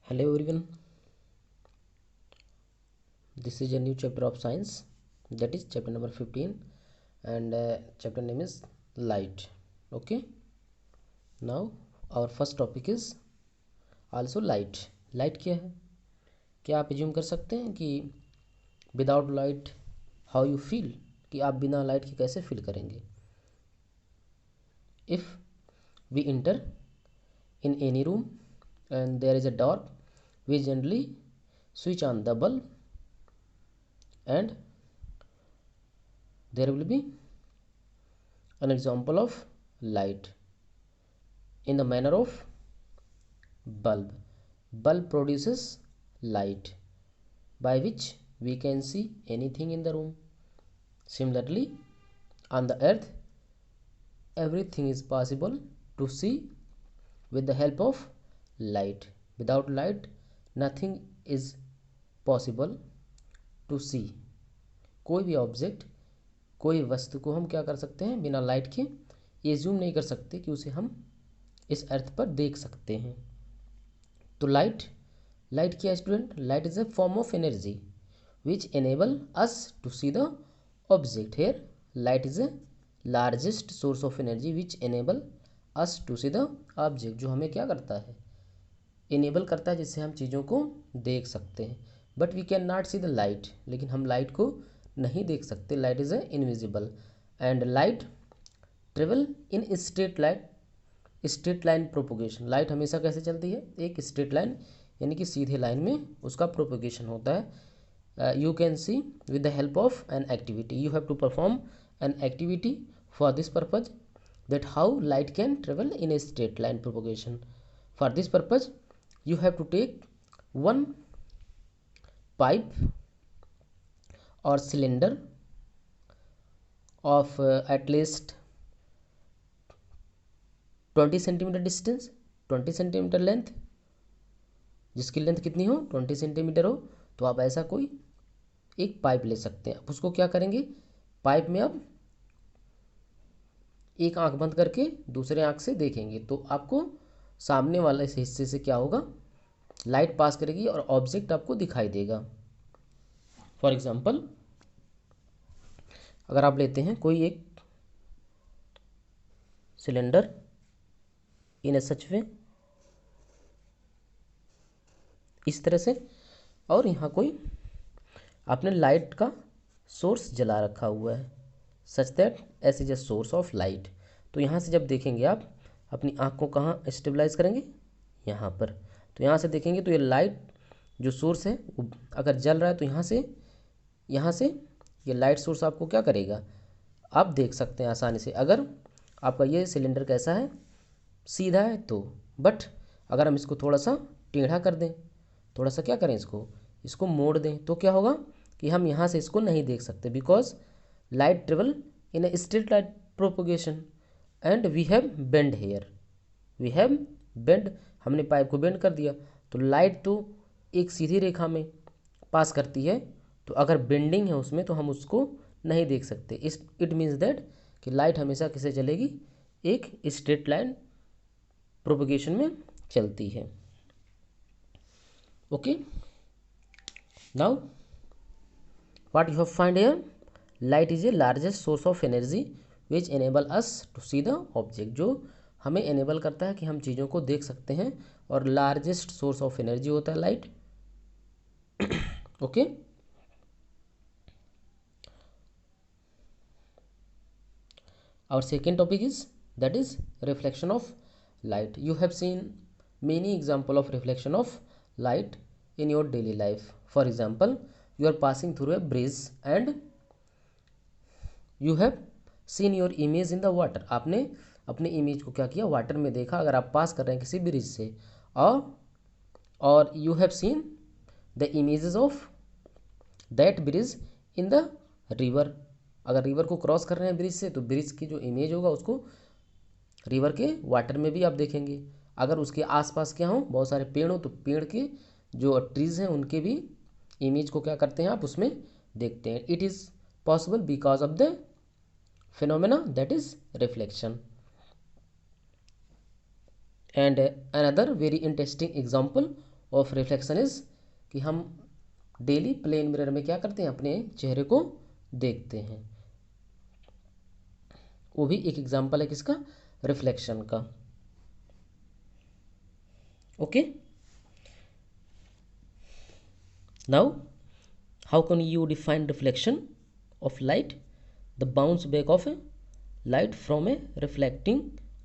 Hello everyone, this is a new chapter of science, that is chapter number 15, and chapter name is light. Okay, now our first topic is also light. Light क्या है? क्या आप assume कर सकते हैं कि without light how you feel, कि आप बिना लाइट के कैसे फील करेंगे? If we enter in any room and there is a dark, we generally switch on the bulb and there will be an example of light in the manner of bulb. Bulb produces light by which we can see anything in the room. Similarly, on the earth, everything is possible to see with the help of light. Without light, nothing is possible to see. कोई भी object, कोई वस्तु को हम क्या कर सकते हैं, बिना लाइट के एज्यूम नहीं कर सकते कि उसे हम इस अर्थ पर देख सकते हैं। तो लाइट क्या है student? Light is a form of energy which enable us to see the object. Here light is a largest source of energy which enable us to see the object, जो हमें क्या करता है, इनेबल करता है, जिससे हम चीज़ों को देख सकते हैं। But we can not see the light, लेकिन हम लाइट को नहीं देख सकते। Light is a invisible and light travel in straight line propagation. Light हमेशा कैसे चलती है? एक स्ट्रेट लाइन, यानी कि सीधे लाइन में उसका प्रोपोगेशन होता है। You can see with the help of an activity, you have to perform an activity for this purpose, that how light can travel in a straight line propagation. For this purpose, you have to take one pipe or cylinder of at least 20 centimetre distance, 20 centimetre length, जिसकी length कितनी हो, 20 centimetre हो, तो आप ऐसा कोई एक pipe ले सकते हैं। आप उसको क्या करेंगे, पाइप में आप एक आंख बंद करके दूसरे आंख से देखेंगे तो आपको सामने वाले हिस्से से क्या होगा, लाइट पास करेगी और ऑब्जेक्ट आपको दिखाई देगा। फॉर एग्जांपल, अगर आप लेते हैं कोई एक सिलेंडर इन ए सच वे, इस तरह से, और यहाँ कोई आपने लाइट का सोर्स जला रखा हुआ है, such that S is a source of light. तो यहाँ से जब देखेंगे आप अपनी आँख को कहाँ स्टेबलाइज करेंगे, यहाँ पर। तो यहाँ से देखेंगे तो ये लाइट जो सोर्स है वो अगर जल रहा है तो यहाँ से ये लाइट सोर्स आपको क्या करेगा, आप देख सकते हैं आसानी से। अगर आपका ये सिलेंडर कैसा है, सीधा है तो, बट अगर हम इसको थोड़ा सा टेढ़ा कर दें, थोड़ा सा क्या करें, इसको मोड़ दें, तो क्या होगा कि हम यहाँ से इसको नहीं देख सकते, because light travel in a straight light propagation and we have bend here, we have bend, हमने पाइप को बेंड कर दिया। तो लाइट तो एक सीधी रेखा में पास करती है, तो अगर बेंडिंग है उसमें तो हम उसको नहीं देख सकते। इट मीन्स दैट कि लाइट हमेशा किसे चलेगी, एक स्ट्रेट लाइन प्रोपोगेशन में चलती है। Okay, now what you have find here, light is a largest source of energy which enable us to see the object, जो हमें एनेबल करता है कि हम चीज़ों को देख सकते हैं, और लार्जेस्ट सोर्स ऑफ एनर्जी होता है light. Okay, our second topic is, that is reflection of light. You have seen many example of reflection of light in your daily life. For example, you are passing through a bridge and you have seen your image in the water. आपने अपने image को क्या किया, water में देखा, अगर आप पास कर रहे हैं किसी ब्रिज से, और you have seen the images of that bridge in the river. अगर रिवर को क्रॉस कर रहे हैं ब्रिज से, तो ब्रिज की जो इमेज होगा उसको रिवर के वाटर में भी आप देखेंगे। अगर उसके आसपास क्या हो, बहुत सारे पेड़ हो, तो पेड़ के जो ट्रीज हैं उनके भी इमेज को क्या करते हैं, आप उसमें देखते हैं। It is possible because of the phenomena that is reflection. And another very interesting example of reflection is कि हम डेली प्लेन मिरर में क्या करते हैं, अपने चेहरे को देखते हैं। वो भी एक एग्जांपल है किसका, रिफ्लेक्शन का। Okay, now how can you define reflection of light? The bounce back of a light from a reflecting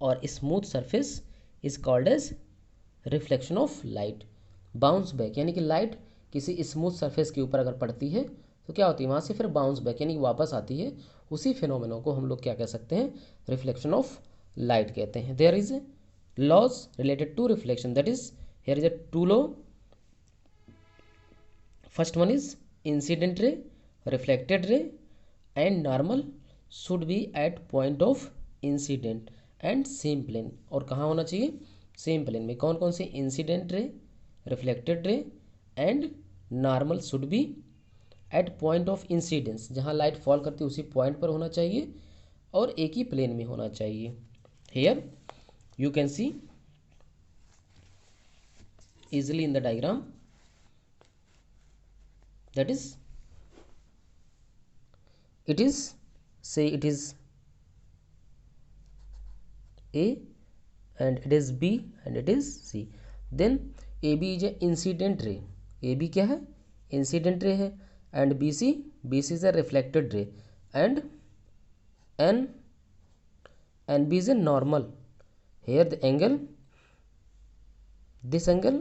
और smooth surface is called as reflection of light. Bounce back यानी कि लाइट किसी smooth surface के ऊपर अगर पड़ती है तो क्या होती है, वहाँ से फिर बाउंस बैक यानी कि वापस आती है, उसी फिनोमेनो को हम लोग क्या कह सकते हैं, रिफ्लेक्शन ऑफ लाइट कहते हैं। There is laws related to reflection, that is here is a two law. First one is incident ray, reflected ray and normal should be at point of incident and same plane. और कहाँ होना चाहिए, same plane में। कौन कौन से, incident ray, reflected ray and normal should be at point of incidence, जहाँ light fall करती है उसी पॉइंट पर होना चाहिए और एक ही प्लेन में होना चाहिए। Here you can C easily in the diagram, that is it is, say it is A and it is B and it is C, then AB is a incident ray, AB क्या है, incident ray है, and BC is a reflected ray and NB is a normal. Here the angle, this angle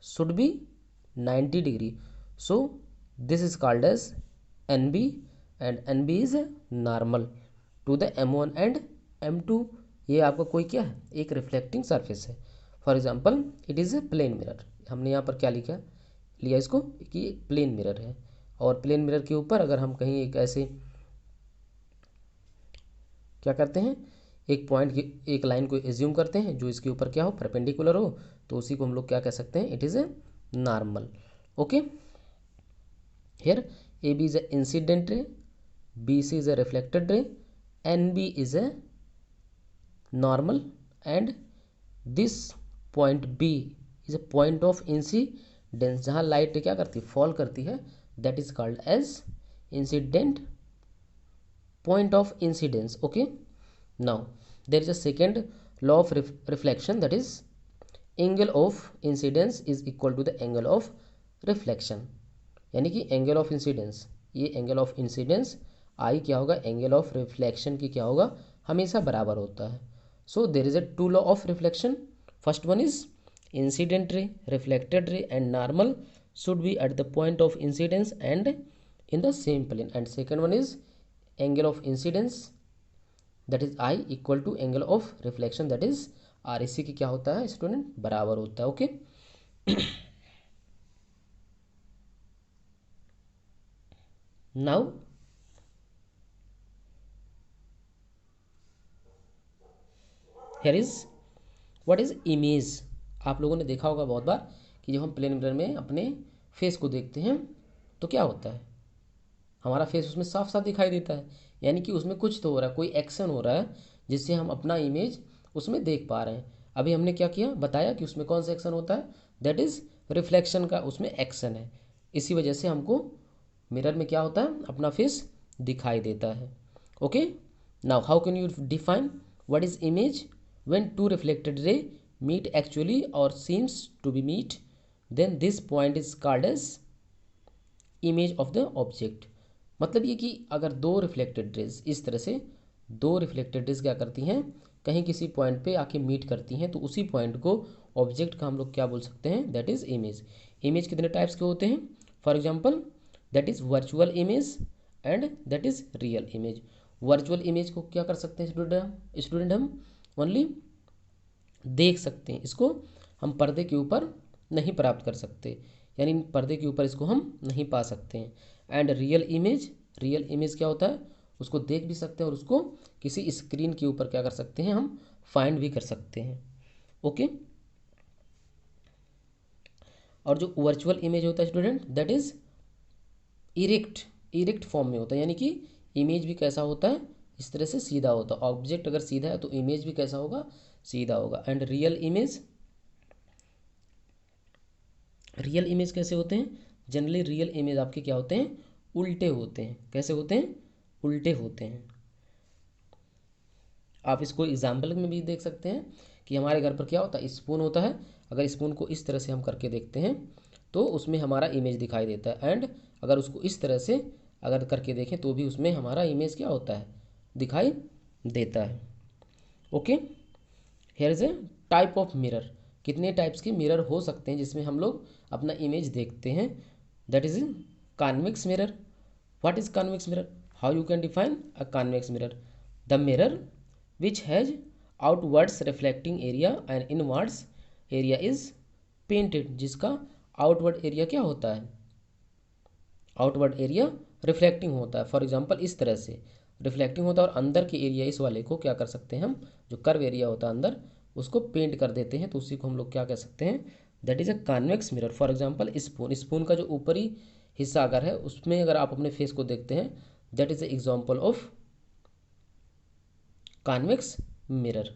should be 90 degree, so this is called as NB and NB is a normal to the M1 and M2। ये आपका कोई क्या है, एक reflecting surface है। For example it is a plane mirror, हमने यहाँ पर क्या लिया इसको कि प्लेन मिरर है, और प्लेन मिरर के ऊपर अगर हम कहीं एक ऐसे क्या करते हैं, एक पॉइंट की एक लाइन को एज्यूम करते हैं जो इसके ऊपर क्या हो, परपेंडिकुलर हो, तो उसी को हम लोग क्या कह सकते हैं, it is a normal. Okay, here A B is a incident ray, B C is a reflected ray, N B is a normal and this point B is a point of incidence, जहाँ light क्या करती है, fall करती है, that is called as incident point of incidence। okay, now there is a second law of reflection, that is angle of incidence is equal to the angle of reflection। यानी कि angle of incidence, ये angle of incidence आई क्या होगा, angle of reflection की क्या होगा, हमेशा बराबर होता है। So there is a two law of reflection, first one is incident ray, reflected ray and normal should be at the point of incidence and in the same plane, and second one is angle of incidence that is I equal to angle of reflection that is R. इसी की क्या होता है student, बराबर होता है। Okay, now here is what is image. आप लोगों ने देखा होगा बहुत बार कि जब हम प्लेन मिरर में अपने फेस को देखते हैं तो क्या होता है, हमारा फेस उसमें साफ साफ दिखाई देता है, यानी कि उसमें कुछ तो हो रहा है, कोई एक्शन हो रहा है जिससे हम अपना इमेज उसमें देख पा रहे हैं। अभी हमने क्या किया, बताया कि उसमें कौन सा एक्शन होता है, दैट इज़ रिफ्लेक्शन का उसमें एक्शन है। इसी वजह से हमको मिरर में क्या होता है, अपना फेस दिखाई देता है। Okay, now how can you define what is image when two reflected ray meet actually और seems to be meet, then this point is called as image of the object. मतलब ये कि अगर दो रिफ्लेक्टेड रेज इस तरह से, दो रिफ्लेक्टेड रेज क्या करती हैं, कहीं किसी पॉइंट पे आके मीट करती हैं, तो उसी पॉइंट को ऑब्जेक्ट का हम लोग क्या बोल सकते हैं, दैट इज इमेज। इमेज कितने टाइप्स के होते हैं, for example that is virtual image and that is real image. Virtual image को क्या कर सकते हैं स्टूडेंट, हम ओनली देख सकते हैं, इसको हम पर्दे के ऊपर नहीं प्राप्त कर सकते, यानी पर्दे के ऊपर इसको हम नहीं पा सकते हैं। एंड रियल इमेज क्या होता है, उसको देख भी सकते हैं और उसको किसी स्क्रीन के ऊपर क्या कर सकते हैं, हम फाइंड भी कर सकते हैं। ओके, और जो वर्चुअल इमेज होता है student, that is erect form में होता है, यानी कि इमेज भी कैसा होता है, इस तरह से सीधा होता है। ऑब्जेक्ट अगर सीधा है तो इमेज भी कैसा होगा, सीधा होगा। And real image real image कैसे होते हैं? जनरली रियल इमेज आपके क्या होते हैं? उल्टे होते हैं। कैसे होते हैं? उल्टे होते हैं। आप इसको एग्जाम्पल में भी देख सकते हैं कि हमारे घर पर क्या होता है, स्पून होता है। अगर स्पून को इस तरह से हम करके देखते हैं तो उसमें हमारा इमेज दिखाई देता है, एंड अगर उसको इस तरह से अगर करके देखें तो भी उसमें हमारा इमेज क्या होता है? दिखाई देता है। Okay, here is a type of mirror. कितने टाइप्स के मिरर हो सकते हैं जिसमें हम लोग अपना इमेज देखते हैं? That is convex mirror. What is convex mirror? How you can define a convex mirror? The mirror which has outwards reflecting area and inwards area is painted। जिसका आउटवर्ड एरिया क्या होता है? आउटवर्ड एरिया रिफ्लेक्टिंग होता है। For example इस तरह से reflecting होता है, और अंदर के एरिया इस वाले को क्या कर सकते हैं हम, जो कर्व एरिया होता है अंदर, उसको पेंट कर देते हैं, तो उसी को हम लोग क्या कह सकते हैं? That is a convex mirror. For example spoon, spoon का जो ऊपरी हिस्सा अगर है उसमें अगर आप अपने फेस को देखते हैं, that is a example of convex mirror.